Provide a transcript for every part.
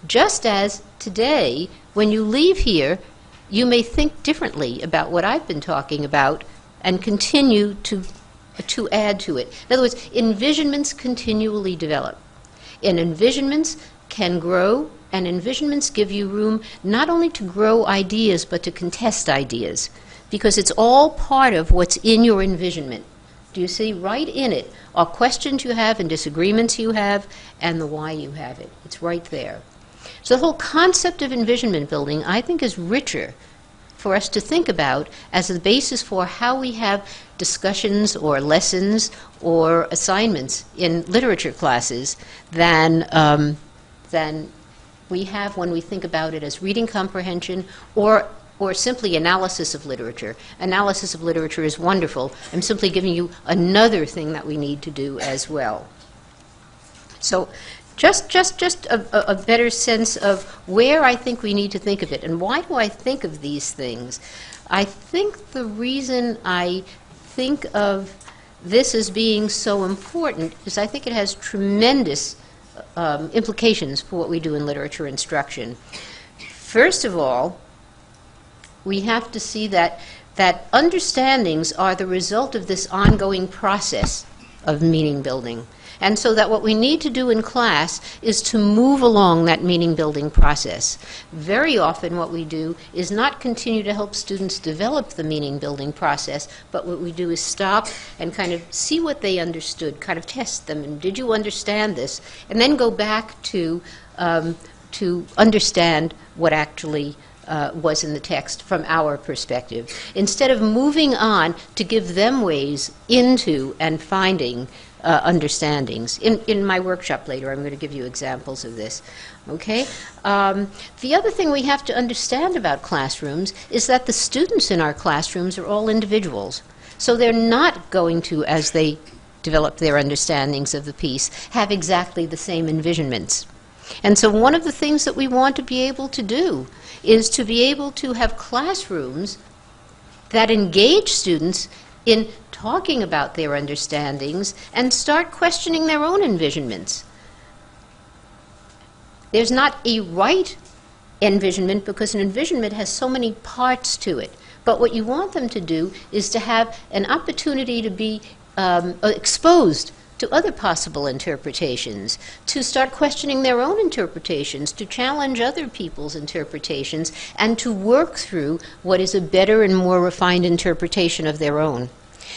Just as today, when you leave here, you may think differently about what I've been talking about and continue to add to it. In other words, envisionments continually develop. And envisionments can grow, and envisionments give you room not only to grow ideas, but to contest ideas, because it's all part of what's in your envisionment. Do you see? Right in it are questions you have and disagreements you have and the why you have it. It's right there. So the whole concept of envisionment building, I think, is richer for us to think about as the basis for how we have discussions or lessons or assignments in literature classes than we have when we think about it as reading comprehension or simply analysis of literature. Analysis of literature is wonderful. I'm simply giving you another thing that we need to do as well. So just a better sense of where I think we need to think of it. And why do I think of these things? I think the reason I think of this as being so important is I think it has tremendous implications for what we do in literature instruction. First of all, we have to see that understandings are the result of this ongoing process of meaning building. And so that what we need to do in class is to move along that meaning building process. Very often what we do is not continue to help students develop the meaning building process, but what we do is stop and kind of see what they understood, kind of test them, and did you understand this? And then go back to understand what actually was in the text from our perspective, instead of moving on to give them ways into and finding understandings. In my workshop later, I'm going to give you examples of this. Okay? The other thing we have to understand about classrooms is that the students in our classrooms are all individuals. So they're not going to, as they develop their understandings of the piece, have exactly the same envisionments. And so one of the things that we want to be able to do is to be able to have classrooms that engage students in talking about their understandings and start questioning their own envisionments. There's not a right envisionment because an envisionment has so many parts to it. But what you want them to do is to have an opportunity to be exposed to other possible interpretations, to start questioning their own interpretations, to challenge other people's interpretations, and to work through what is a better and more refined interpretation of their own.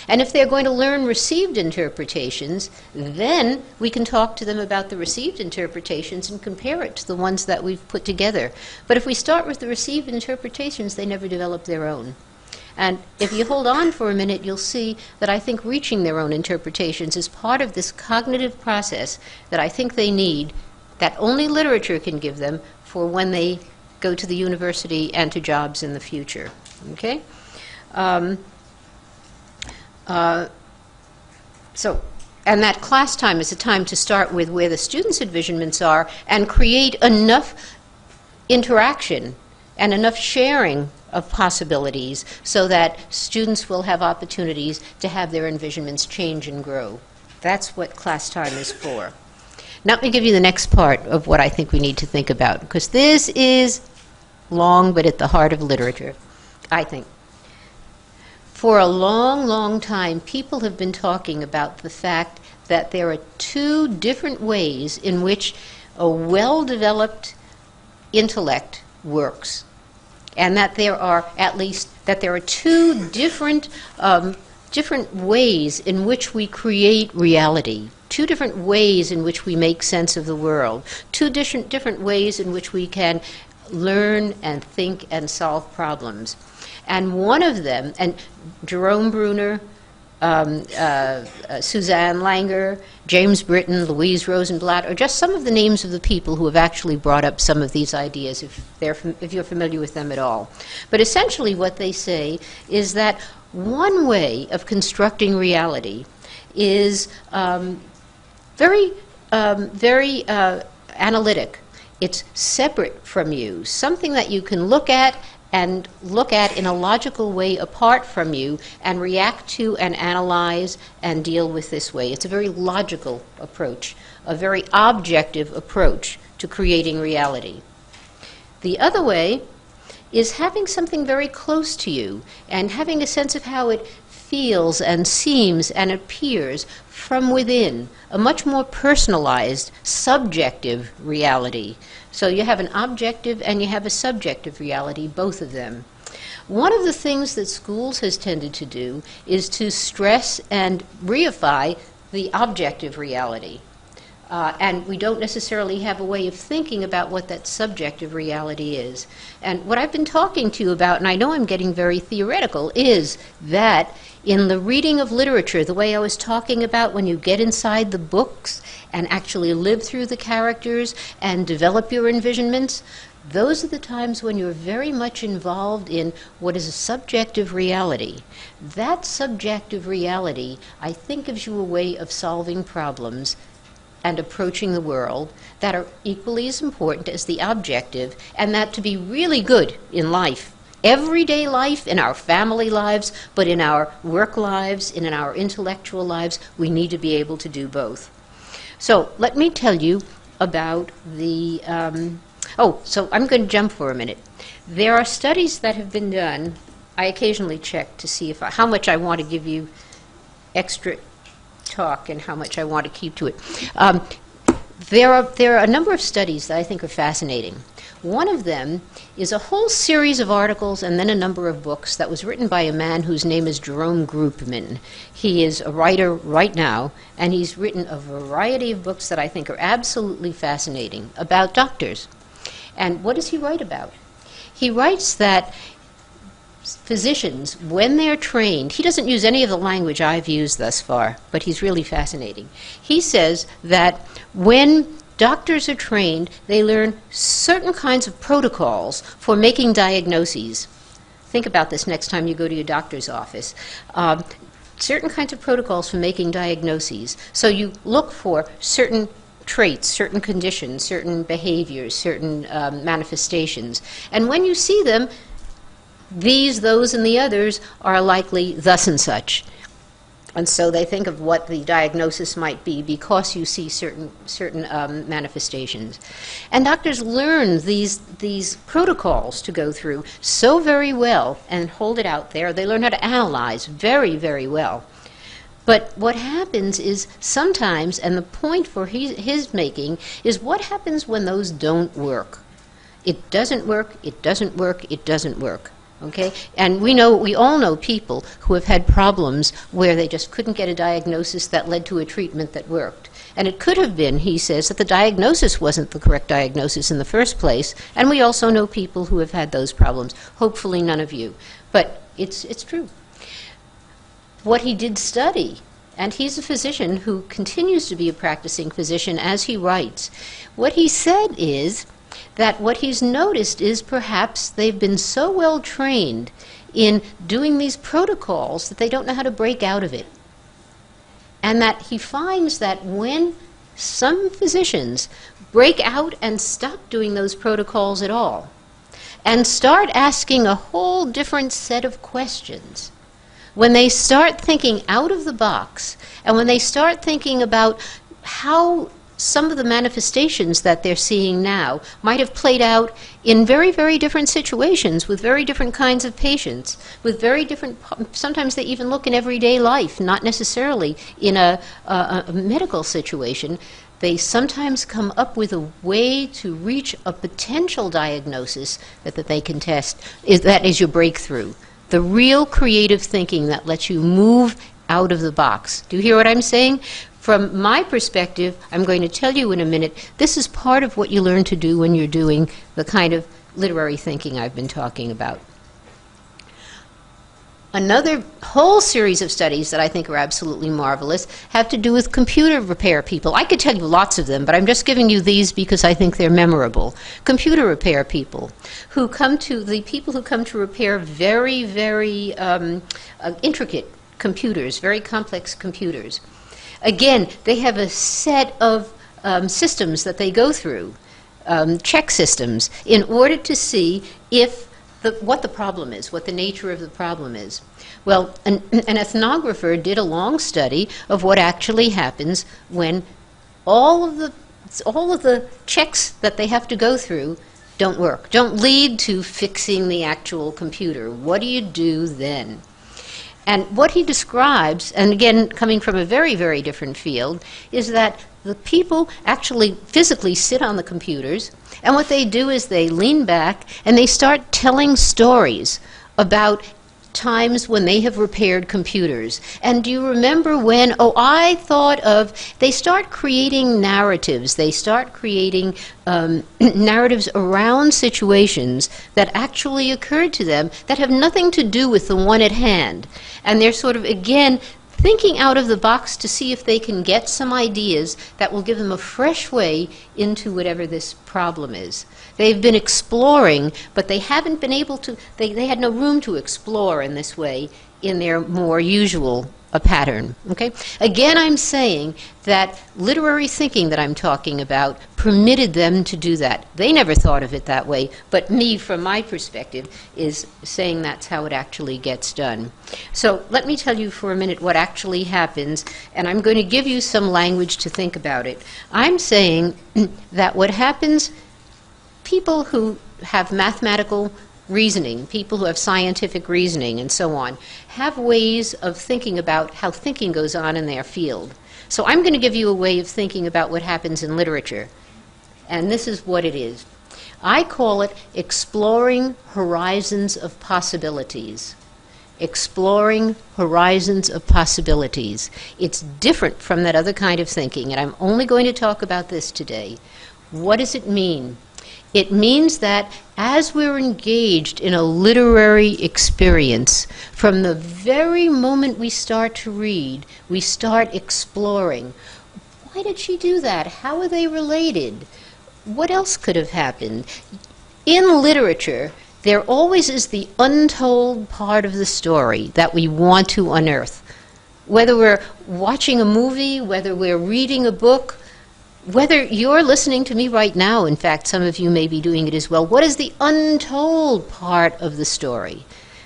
And if they're going to learn received interpretations, then we can talk to them about the received interpretations and compare it to the ones that we've put together. But if we start with the received interpretations, they never develop their own. And if you hold on for a minute, you'll see that I think reaching their own interpretations is part of this cognitive process that I think they need, that only literature can give them for when they go to the university and to jobs in the future. Okay? And that class time is a time to start with where the students' envisionments are and create enough interaction and enough sharing of possibilities so that students will have opportunities to have their envisionments change and grow. That's what class time is for. Now let me give you the next part of what I think we need to think about, because this is long but at the heart of literature, I think. For a long, long time, people have been talking about the fact that there are two different ways in which a well-developed intellect works, and that there are two different ways in which we create reality, two different ways in which we make sense of the world, two different ways in which we can learn and think and solve problems. And one of them, and Jerome Bruner, Suzanne Langer, James Britton, Louise Rosenblatt, are just some of the names of the people who have actually brought up some of these ideas, if you're familiar with them at all. But essentially what they say is that one way of constructing reality is very analytic. It's separate from you, something that you can look at in a logical way apart from you and react to and analyze and deal with this way. It's a very logical approach, a very objective approach to creating reality. The other way is having something very close to you and having a sense of how it feels and seems and appears from within, a much more personalized, subjective reality. So you have an objective and you have a subjective reality, both of them. One of the things that schools has tended to do is to stress and reify the objective reality. And we don't necessarily have a way of thinking about what that subjective reality is. And what I've been talking to you about, and I know I'm getting very theoretical, is that in the reading of literature, the way I was talking about when you get inside the books and actually live through the characters and develop your envisionments, those are the times when you're very much involved in what is a subjective reality. That subjective reality, I think, gives you a way of solving problems and approaching the world that are equally as important as the objective, and that to be really good in life, everyday life, in our family lives, but in our work lives, in our intellectual lives, we need to be able to do both. So let me tell you about the, so I'm going to jump for a minute. There are studies that have been done. I occasionally check to see how much I want to give you extra talk and how much I want to keep to it. There are a number of studies that I think are fascinating. One of them is a whole series of articles and then a number of books that was written by a man whose name is Jerome Groopman. He is a writer right now, and he's written a variety of books that I think are absolutely fascinating about doctors. And what does he write about? He writes that physicians, when they're trained, he doesn't use any of the language I've used thus far, but he's really fascinating. He says that when doctors are trained, they learn certain kinds of protocols for making diagnoses. Think about this next time you go to your doctor's office. Certain kinds of protocols for making diagnoses. So you look for certain traits, certain conditions, certain behaviors, certain manifestations. And when you see them, these, those, and the others are likely thus and such. And so they think of what the diagnosis might be because you see certain manifestations. And doctors learn these protocols to go through so very well and hold it out there. They learn how to analyze very, very well. But what happens is sometimes, and the point for his making, is what happens when those don't work. It doesn't work, it doesn't work, it doesn't work. Okay? And we all know people who have had problems where they just couldn't get a diagnosis that led to a treatment that worked. And it could have been, he says, that the diagnosis wasn't the correct diagnosis in the first place. And we also know people who have had those problems. Hopefully none of you. But it's true. What he did study, and he's a physician who continues to be a practicing physician as he writes, what he said is that what he's noticed is perhaps they've been so well trained in doing these protocols that they don't know how to break out of it. And that he finds that when some physicians break out and stop doing those protocols at all and start asking a whole different set of questions, when they start thinking out of the box and when they start thinking about how some of the manifestations that they're seeing now might have played out in very, very different situations with very different kinds of patients, with very different, sometimes they even look in everyday life, not necessarily in a medical situation. They sometimes come up with a way to reach a potential diagnosis that they can test. That is your breakthrough. The real creative thinking that lets you move out of the box. Do you hear what I'm saying? From my perspective, I'm going to tell you in a minute, this is part of what you learn to do when you're doing the kind of literary thinking I've been talking about. Another whole series of studies that I think are absolutely marvelous have to do with computer repair people. I could tell you lots of them, but I'm just giving you these because I think they're memorable. Computer repair people who come to, the people who come to repair very, very intricate computers, very complex computers. Again, they have a set of systems that they go through, check systems, in order to see if what the problem is, what the nature of the problem is. Well, an ethnographer did a long study of what actually happens when all of all of the checks that they have to go through don't work, don't lead to fixing the actual computer. What do you do then? And what he describes, and again, coming from a very, very different field, is that the people actually physically sit on the computers, and what they do is they lean back and they start telling stories about times when they have repaired computers. And do you remember when, I thought of, they start creating narratives. They start creating narratives around situations that actually occurred to them that have nothing to do with the one at hand. And they're sort of, again, thinking out of the box to see if they can get some ideas that will give them a fresh way into whatever this problem is. They've been exploring, but they haven't been able to, they had no room to explore in this way in their more usual pattern. Okay? Again, I'm saying that literary thinking that I'm talking about permitted them to do that. They never thought of it that way, but me, from my perspective, is saying that's how it actually gets done. So let me tell you for a minute what actually happens, and I'm going to give you some language to think about it. I'm saying that what happens, people who have mathematical reasoning, people who have scientific reasoning and so on, have ways of thinking about how thinking goes on in their field. So I'm going to give you a way of thinking about what happens in literature. And this is what it is. I call it exploring horizons of possibilities. Exploring horizons of possibilities. It's different from that other kind of thinking, and I'm only going to talk about this today. What does it mean? It means that as we're engaged in a literary experience, from the very moment we start to read, we start exploring. Why did she do that? How are they related? What else could have happened? In literature, there always is the untold part of the story that we want to unearth. Whether we're watching a movie, whether we're reading a book, whether you're listening to me right now, in fact, some of you may be doing it as well, what is the untold part of the story?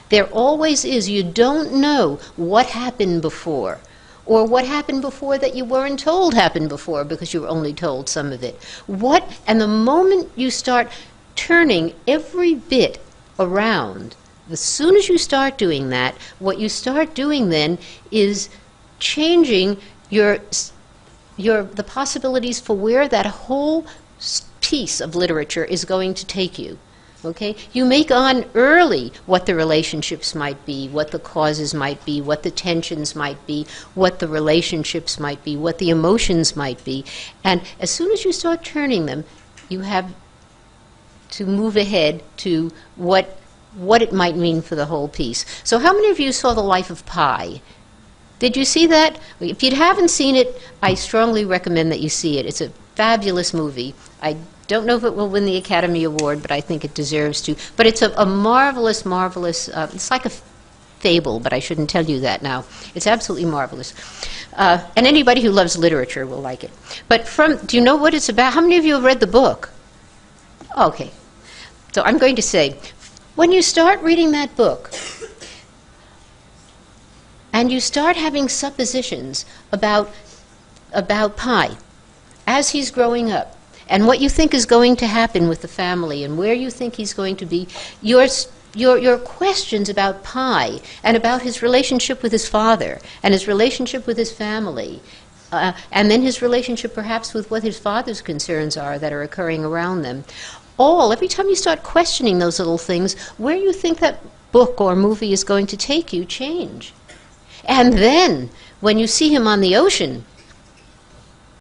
There always is. You don't know what happened before, or what happened before that you weren't told happened before because you were only told some of it. And the moment you start turning every bit around, as soon as you start doing that, what you start doing then is changing the possibilities for where that whole piece of literature is going to take you. Okay? You make on early what the relationships might be, what the causes might be, what the tensions might be, what the relationships might be, what the emotions might be. And as soon as you start turning them, you have to move ahead to what it might mean for the whole piece. So how many of you saw The Life of Pi? Did you see that? If you haven't seen it, I strongly recommend that you see it. It's a fabulous movie. I don't know if it will win the Academy Award, but I think it deserves to. But it's a marvelous, marvelous, it's like a fable, but I shouldn't tell you that now. It's absolutely marvelous. And anybody who loves literature will like it. But do you know what it's about? How many of you have read the book? Okay. So I'm going to say, when you start reading that book, and you start having suppositions about Pi as he's growing up, and what you think is going to happen with the family, and where you think he's going to be, your questions about Pi and about his relationship with his father and his relationship with his family, and then his relationship perhaps with what his father's concerns are that are occurring around them. Every time you start questioning those little things, where you think that book or movie is going to take you change. And then, when you see him on the ocean,